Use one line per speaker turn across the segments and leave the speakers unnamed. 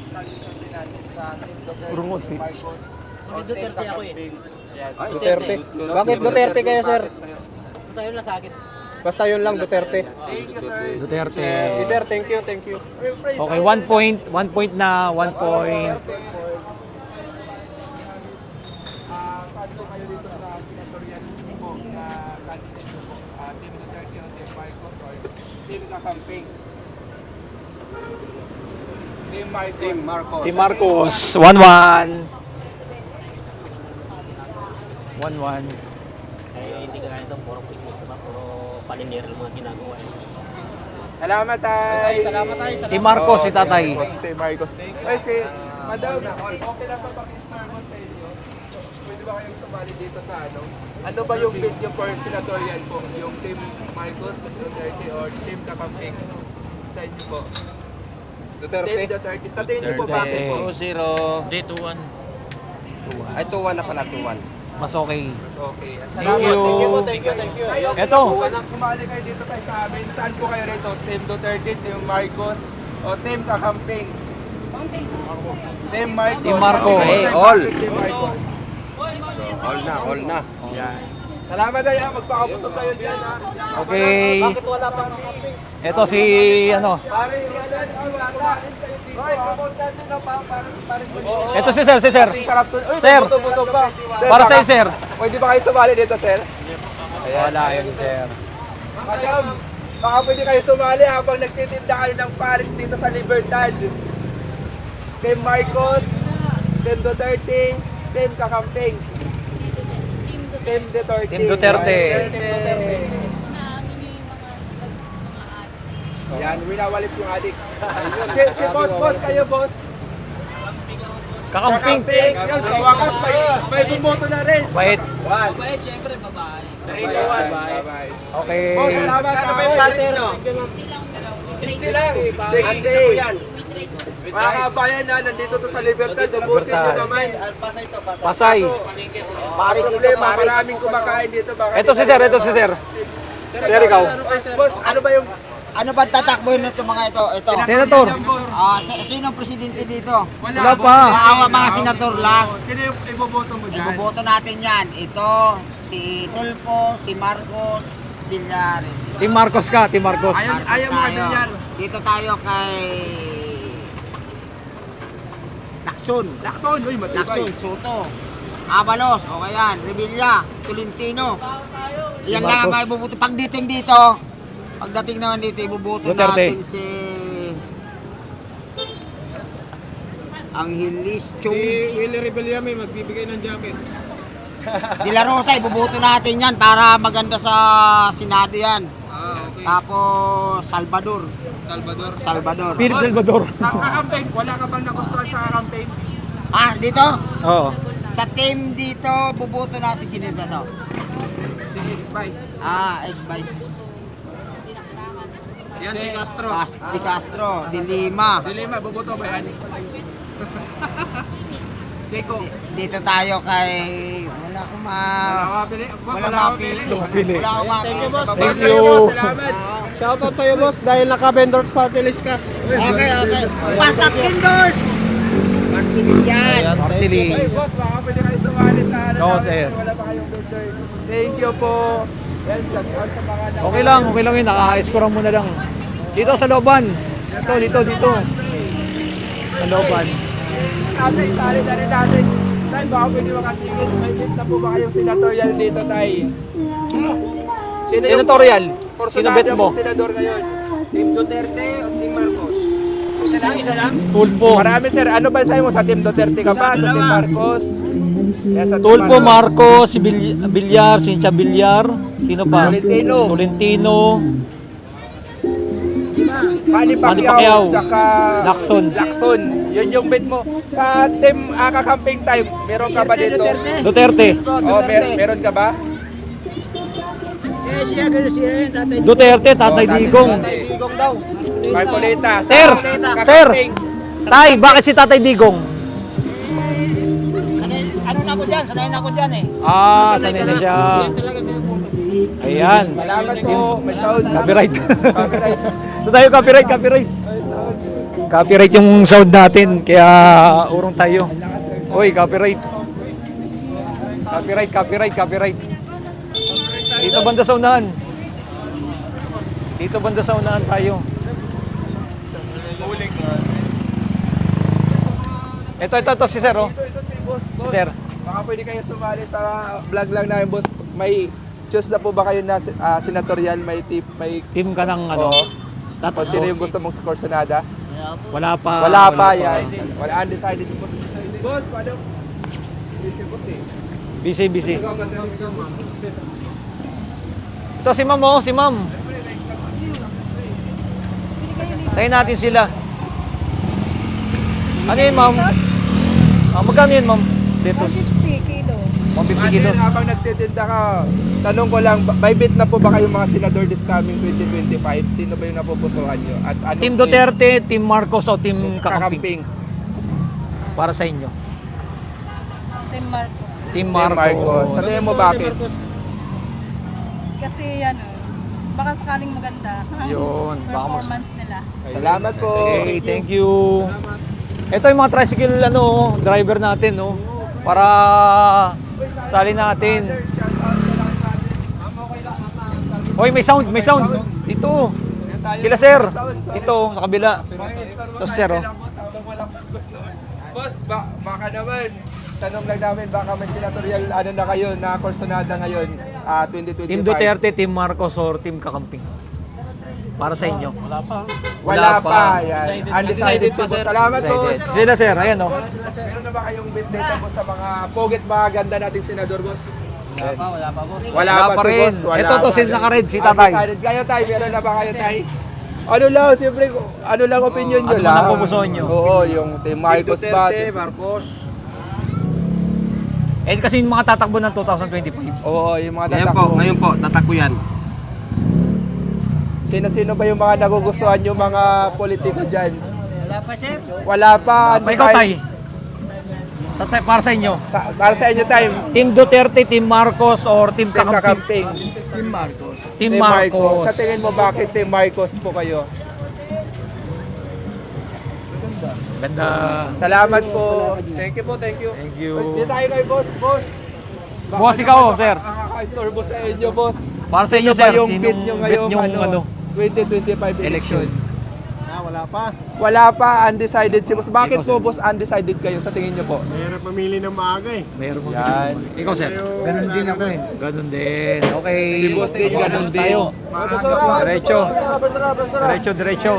coalition din natin sa Team
Urungot,
Duterte,
eh.
Marcos, o Team
Duterte ako eh.
Kakamping. Yan.
Duterte. Bakit Duterte kaya, sir?
Bakit sa'yo?
Ito yun lang sa akin.
Basta yun lang, Duterte.
Thank you, sir.
Duterte.
Sir, thank you, thank you.
Okay, 1 point. 1 point na. 1 point.
Saan po kayo dito sa senatorial po na candidate po? Team Duterte o Team Marcos or Team Kakamping? Team Marcos.
Team Marcos.
Team Marcos. 1-1. 1-1.
Ay, hindi ka kaya ito, puro quickness ba? Puro palinir ang mga ginagawa.
Salamat, tay.
Salamat tayo.
Team Marcos, si tatay.
Team Marcos. Ay, si Madam, okay lang ba pag-istorm mo sa inyo? Pwede ba kayong sumali dito sa ano? Ano ba yung bid nyo for senatorial po? Yung Team Marcos, Team Duterte, or Team Kakamping? Sa inyo po? Team Duterte. Sa tingin nyo po bakit po?
2-0.
Day 2-1.
Ay, 2-1 na pala, 2-1.
Mas okay.
Mas okay.
Thank you.
Thank you.
Eto.
Kumali kayo dito tayo sa amin. Saan po kayo rito? Team Duterte, Team Marcos, o Team Kakamping? Team Marcos.
Team Marcos.
Okay, all.
Team Marcos.
All na, all na.
Yan. Salamat tayo. Magpakabusog kayo dyan ha.
Okay.
Bakit wala pang camping?
Eto si ano.
Pare, wala. Hoy, promote natin na pare.
Eto si sir, si sir.
Sarap to. Uy,
Sir.
buto pa.
Para sa sir.
Pwede ba kayo sumali dito, sir?
Wala yun, sir.
Madam, baka pwede kayo sumali habang nagtitinda kayo ng Paris dito sa Libertad. Team Marcos, Team Duterte, Team Kakamping. Team Duterte.
Team Duterte.
Yan, winawalis yung adik. Si boss, kayo boss.
Kakamping.
Yan, sa wakas, may bumoto na rin.
Bait.
Mabait, syempre, babae.
Bye-bye.
Okay.
Boss, salamat.
Kano ba yung Paris nyo?
60 lang. 60. Mga kabayan na, nandito to sa Libertad. Ubusin nyo naman.
Pasay to, pasay.
Pasay.
Paris problema, maraming kumakain dito. Baka
Eto si sir, eto si sir. Sir, ikaw.
Boss, ano ba yung
Ano ba tatakbuhin nito mga ito? Ito.
Senator.
Sinong presidente dito?
Wala pa.
Maawa mga senador lang.
Sino yung iboboto mo dyan?
Iboboto natin yan. Ito, si Tulfo, si Marcos, Villar.
Team Marcos ka, Team Marcos.
Ayaw mo din yan.
Dito tayo kay Lacson.
Lakson, uy, matibay.
Lacson, Soto. Abalos, o kaya, Revilla, Tolentino. Yan lang ang
Marcos.
may iboboto. Pagdating naman dito, iboboto
Duterte.
natin si Angelis Chung.
Willie Rebella may magbibigay ng jacket.
De La Rosa, iboboto natin yan para maganda sa Senado yan.
Okay.
Tapos Salvador. Salvador.
Philip Salvador.
Sa kakampaign, wala ka bang nagustuhan sa kakampaign?
Ah, dito?
Oo.
Sa team dito, boboto natin si Nito.
Si ex-vice.
Ex-vice.
Yan si Castro.
Di Castro, Di Lima.
Dilema, boboto ba yan? Deko.
Dito tayo kay... Wala akong
Wala ka mapili. Boss, wala ka mapili.
Pili.
Wala akong mapili sa baba.
Thank you.
Salamat.
Shoutout sa'yo, boss, dahil naka-vendors party list ka.
Okay. Basta Tindors! Martinis yan.
Party
Ay,
list.
boss, baka pwede kayo sumali sa ano
No,
namin,
sir.
wala pa kayong vendor. Thank you po. Yan, shout sa mga
Okay lang yun. Naka-score mo na lang. Dito sa looban. Dito. Sa looban.
Ate, isali na rin natin. Tay, baka pwede makasingit. May tip na po ba kayong senatorial dito, Tay? Sino yung
Senatorial. Sino bet
personality
mo?
mong senador ngayon?
Team Duterte o Team Marcos?
Isa lang.
Tulpo.
Marami, sir. Ano ba sa'yo mo? Sa Team Duterte ka ba? Sa Team Marcos? Yan, sa Team
Tulpo,
Marcos.
Marcos, si Villar, Cynthia Villar. Sino pa? Tolentino.
Manny
Manny
Pacquiao,
Pacquiao.
tsaka
Lacson.
Yun yung bet mo. Sa team kakamping time, meron ka ba dito?
Duterte.
Oh, meron ka ba?
Duterte, Tatay Digong.
Digong daw.
Marcoleta.
Sir! Sir!
Kakamping.
Tay, bakit si Tatay Digong?
Sanay na ako dyan eh.
Sanay na siya. Ayan.
Salamat po. May sounds.
Copyright.
Copyright.
Ito tayo, copyright.
May sounds.
Copyright yung sound natin, kaya urong tayo. Uy, copyright. Copyright. Dito banda sa unahan. Tayo. Ito si Sir, oh.
Ito si boss.
Si Sir.
Baka pwede kayo sumali sa vlog lang namin, boss. May choose na po ba kayo na senatorial? May tip, may...
Team ka ng ano?
Oo. Kung sino yung gusto mong score sa nada?
Wala pa.
Wala pa, yan. Wala, undecided si boss. Boss, paano? Busy, boss eh.
Busy. Ito si Ma'am, oh. Si Ma'am. Tayo natin sila. Ano yun, Ma'am? Magkano yun, Ma'am? Detos.
50 kilo.
150 kilos.
Habang nagtitinda ka, tanong ko lang, may bid na po ba kayong mga senador this coming 2025? Sino ba yung napupusuhan nyo? At anong
Team Duterte, Team Marcos, o Team
kakamping?
Kakamping? Para sa inyo.
Team Marcos.
Team
Marcos.
Marcos.
Sa tingin mo bakit?
Kasi ano, baka sakaling maganda ang
Yun, baka mas-
performance nila.
Salamat po.
Okay, thank you. Ito yung mga tricycle driver natin, no. Para sali natin. Hoy, may sound. Dito. Kila sir. Ito sa kabila. Ito sir, oh.
Boss, baka naman, tanong lang namin, baka may senatorial na kayo, na korsonada ngayon, 2025.
Team Duterte, Team Marcos, or Team Kakamping? Para sa inyo.
Wala pa, yan. Undecided si boss. Salamat po.
Excited. Sila sir, ayan, oh.
Meron na ba kayong bid data po sa mga pogit maganda nating senador, boss?
Wala pa, boss.
Wala
Wala
pa
pa
si
rin.
boss. Wala
Ito to,
pa.
si naka-red, si Tatay.
Undecided. Kayo tayo, meron na ba kayo tayo? Ano lang, siyempre, ano lang opinion nyo
Ano
lang.
man ang pupusuan nyo?
Oo, yung Team Marcos ba?
Duterte, Marcos.
Eh kasi yung mga tatakbo ng 2025.
Oo, yung mga
Ngayon po, tatakbo yan.
Sino-sino ba yung mga nagugustuhan yung mga politiko dyan?
Wala pa, sir.
Wala pa.
May ikaw, Tay. Para sa inyo.
Para sa inyo time.
Team Duterte, Team Marcos, or Team
Team
Kakamping?
Kakamping.
Team Marcos.
Sa tingin mo bakit Team Marcos po kayo?
Ganda.
Salamat po.
Thank you po, thank you.
Thank you.
Hindi tayo kay boss. Baka
Boss, ikaw,
naman
sir.
Nakaka-istorbo sa inyo, boss.
Para sa inyo,
Sino ba
sir.
yung
Sinong
bid nyo ngayon,
bid nyong
2025
election?
Wala pa.
Wala pa, undecided si boss. Bakit
Ikaw,
po,
sir.
boss, undecided kayo sa tingin nyo po?
Mahirap mamili ng maaga eh.
Meron mo.
Yan.
Ikaw, sir.
Ganun din ako eh.
Ganun din. Okay.
Si boss din, ganun din.
Tayo. Diretso. Diretso.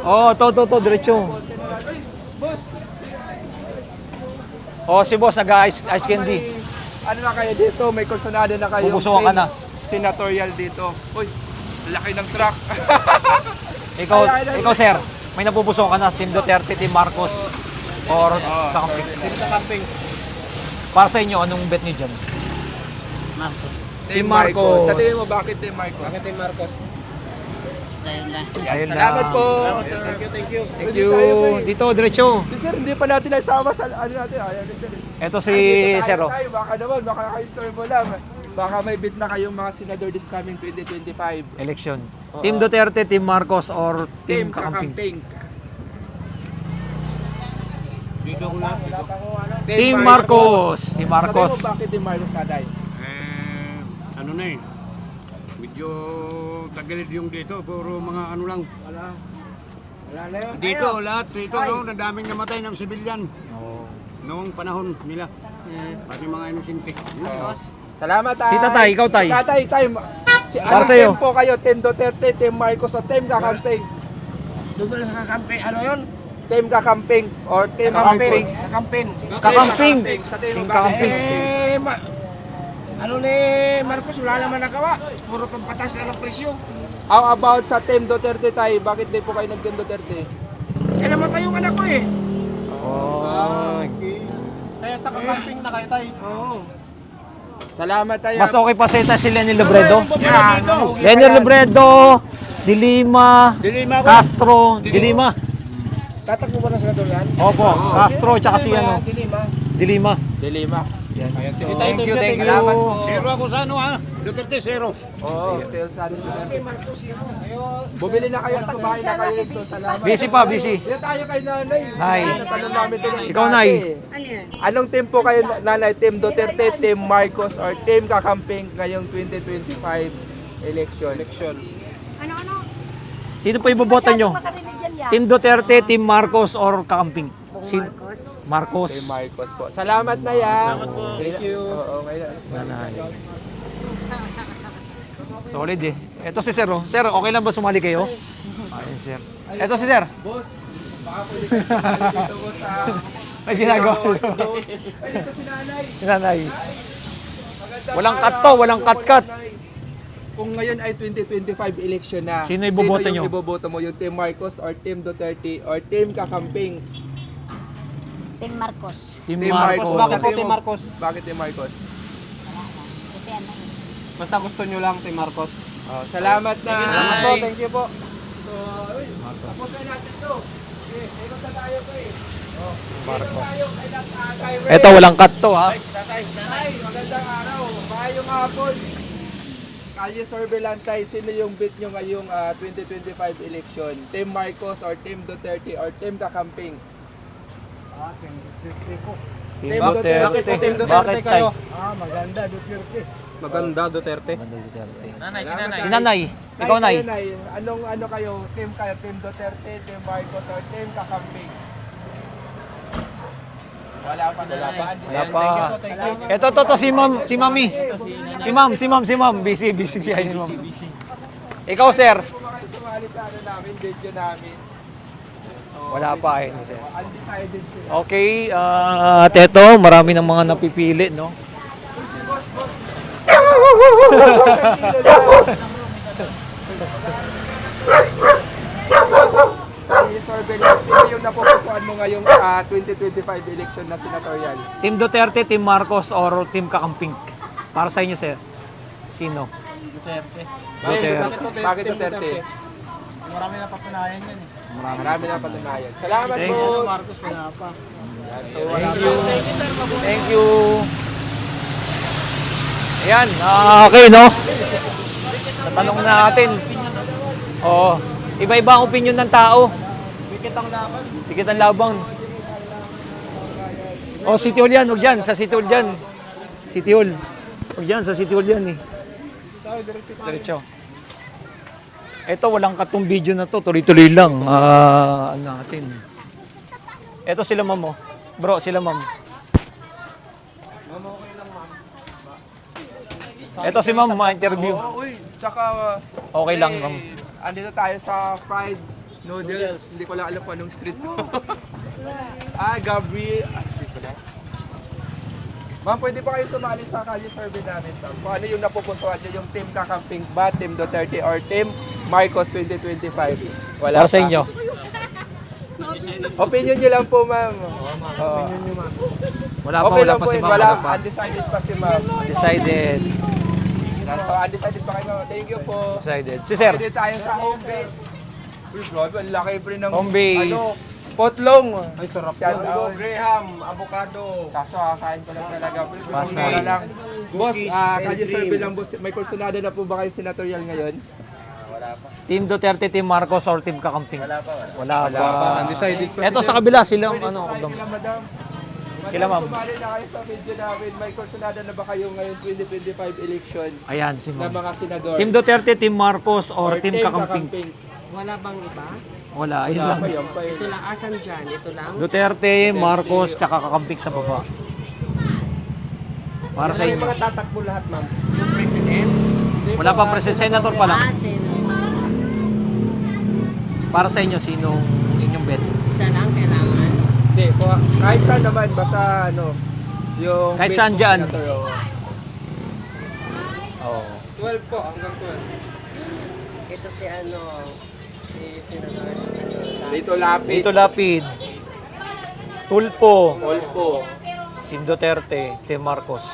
Oh, to, diretso.
Boss,
Oh, si boss, nag-ice candy.
ano na kayo dito? May kursonada na kayo.
Pupusuan ka na.
Senatorial dito. Uy, laki ng truck.
Ikaw, sir. May napupuso ka na. Team Duterte, Team Marcos, or Kakamping?
Team Kakamping.
Para sa inyo, anong bet niyo dyan? Team Marcos.
Sa tingin mo, bakit Team Marcos?
Bakit Team Marcos?
Style lang.
Ayun
Salamat
lang.
po.
Thank you.
Thank you. Dito, diretso.
Sir, hindi pa natin nasama sa ano natin. Ayan, sir.
Ito si
Sir,
Sir. Oh.
baka naman, baka ka-store mo lang. Baka may bid na kayong mga senador this coming 2025.
Election. Team Duterte, Team Marcos, or Team
Team
Kakamping?
Kakamping.
Dito ko lang.
Team Marcos. Team Marcos.
Sa tingin mo, bakit Team Marcos naday?
Ano na eh. Medyo tagilid yung dito, puro mga ano lang.
Wala na yun.
Dito, lahat dito, no, nadaming namatay ng sibilyan. Noong panahon nila. Pati mga inosente.
Salamat, Tay.
Si Tatay, ikaw, Tay.
Tatay, Tay.
Para
Anong
sa'yo.
team po kayo? Team Duterte, Team Marcos, o Team Kakamping?
Doon sa Kakamping. Ano yun?
Team Kakamping or Team
Kakamping.
Marcos?
Kakamping.
Kakamping.
Sa tingin
Team
mo,
Kakamping.
Ano ni Marcos, wala naman nagawa. Puro pampatas na ng presyo.
How about sa Team Duterte, Tay? Bakit di po kayo nag-Team Duterte?
Kaya namatay yung anak ko eh.
Kaya sa Kakamping na kayo, Tay? Oo. Salamat, Tay.
Mas okay pa sa si Lenny Robredo.
Yan.
Lenny Robredo, Dilima, Castro, Dilima.
Tatakbo ba na sa senador yan?
Opo, Castro, tsaka si ano,
Dilima.
Dilima.
Dilima. Ayan,
So, thank you.
Salamat po.
Zero ako sa ano ha? Duterte, zero.
Oo, sales sa atin. Bumili na kayo, kumain na kayo dito. Salamat.
Busy pa, busy.
Yan tayo kay nanay.
Nay.
Natanong namin din ng
Ikaw, Nay.
Anong team po kayo, nanay? Team Duterte, Team Marcos, or Team Kakamping ngayong 2025 election?
Sino po iboboto nyo? Team Duterte, Team Marcos, or Kakamping? Marcos.
Team Marcos po. Salamat na yan. Salamat po. Thank you. Oo, ngayon.
Nanay. Solid eh. Ito si Sir, oh. Sir, okay lang ba sumali kayo? Ayun, Sir. Ito si Sir.
Boss, baka pwede kayo dito po sa...
May ginagawa.
Ay, ito si nanay.
Nanay.
Magandang
Walang
araw.
cut to, walang cut-cut.
Kung ngayon ay 2025 election na,
Sino iboboto
yung
nyo?
iboboto mo? Yung Team Marcos or Team Duterte or Team Kakamping?
Team Marcos.
Team
Team
Marcos.
Marcos.
Bakit
Sa
po
tingin
Team
mo-
Marcos?
Bakit Team Marcos?
Kasi ano eh.
Basta gusto nyo lang, Team Marcos.
Oh, salamat na.
Salamat po, thank you po.
So, uy, tapos na natin to. Okay, ikot na tayo ko eh. Oh,
Marcos.
tayo kay Tatay Ray.
Ito, walang cut to, ha?
Tatay, magandang araw. Maayong hapon. Kalye Sorbelantay, sino yung bit nyo ngayong 2025 election? Team Marcos or Team Duterte or Team Kakamping?
Team Duterte po.
Team
Duterte.
Bakit po Team
Bakit kayo?
Maganda, Duterte. Maganda, Duterte.
Si Nanay. Ikaw, Nay.
Anong ano kayo? Team kayo? Team Duterte, Team Marcos or Team Kakamping? Wala pa.
Wala pa. Ito, si Ma'am, si Mami. Si Ma'am. Busy siya. Busy. Ikaw, Sir.
Kung kayo sumali sa ano namin, video namin.
Wala pa eh. Sir.
Undecided sila.
Okay, at eto, marami ng mga napipili, no?
Ay, Sorbelantay, sino yung napupusuan mo ngayong 2025 election na senatorial?
Team Duterte, Team Marcos, or Team Kakamping? Para sa inyo, Sir. Sino?
Duterte.
Duterte.
Bakit Duterte?
Marami na patunayan yan.
Marami na patunayan. Salamat,
Thank you,
boss.
Marcos, wala pa.
Thank you. Ayan, okay, no? Tatanong natin. Oo. Iba-iba ang opinion ng tao.
Wikit ang laban.
Tikit ang labang. Oh, City Hall yan. Huwag dyan. Sa City Hall dyan. City Hall. Huwag dyan. Sa City Hall yan eh. Diretso. Ito, walang katong video na to. Tuloy-tuloy lang. Ano natin. Ito sila, ma'am. Oh. Bro, sila, ma'am. Ito si ma'am, ma-interview.
Uy, tsaka...
Okay lang, ma'am.
Andito tayo sa fried noodles. Hindi ko lang alam kung anong street mo. Gabri. Hindi ko lang. Ma'am, pwede ba kayo sumali sa kalye survey namin? Ma'am? Kung ano yung napupusuan nyo, yung Team Kakamping ba, Team Duterte, or Team Marcos 2025? Wala
Para sa
pa.
inyo.
Opinion nyo lang po, ma'am. Opinion nyo, ma'am.
Wala pa,
Okay
wala
lang
pa
po
si
yun.
ma'am.
Wala,
Wala pa.
undecided pa si ma'am.
Decided.
So, undecided pa kayo, ma'am. Thank you po.
Decided. Si Sir.
Pwede tayo sa home base. Uy, grabe, ang laki pa rin ng...
Home base.
Ano, potlong.
Ay, sarap
Shout out.
Graham, avocado.
Kaso kakain ko lang talaga.
Pasay.
Mura lang. Boss, kalye survey lang, boss. May kursunada na po ba kayo senatorial ngayon?
Team Duterte, Team Marcos, or Team Kakamping? Wala pa.
Undecided pa.
Ito sa kabila, silang ano.
Kila madam.
Kila ma'am.
Sumali na kayo sa video namin. May kursunada na ba kayo ngayon 2025 election
Ayan, si
na
ma'am.
mga senador?
Team Duterte, Team Marcos, or Team Kakamping?
Wala bang iba?
Wala, yun lang.
Yan pa yun.
Ito lang, asan dyan? Ito lang?
Duterte, Marcos, tsaka Kakamping sa baba. Para sa inyo.
tatakbo lahat, ma'am.
Yung president?
Wala pa president, senator pa lang.
Senator.
Para sa inyo, sinong inyong bet?
Isa lang kailangan.
Hindi, kahit saan naman, basta ano, yung...
Kahit
base
saan
ng
dyan.
senator, oo.
Oo.
12 po, hanggang 12.
Ito si ano, si Senator.
Dito lapit.
Dito Lapid. Tulpo.
Olpo.
Team Duterte, Team Marcos.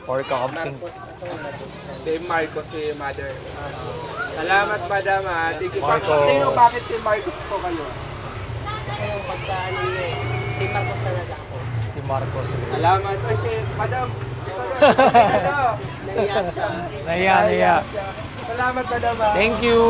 Or Kakamping.
Marcos, asa mo Marcos?
Team Marcos si Mother. Salamat, madam. Thank you so much.
Marcos.
Tingnan mo bakit Team Marcos po kayo?
Gusto ko yung pagkaano nyo. Team Marcos talaga ako.
Team si Marcos.
Salamat. Ay, si Madam. Ano?
Naiyak siya.
Naiya.
Salamat, Madam.
Thank you.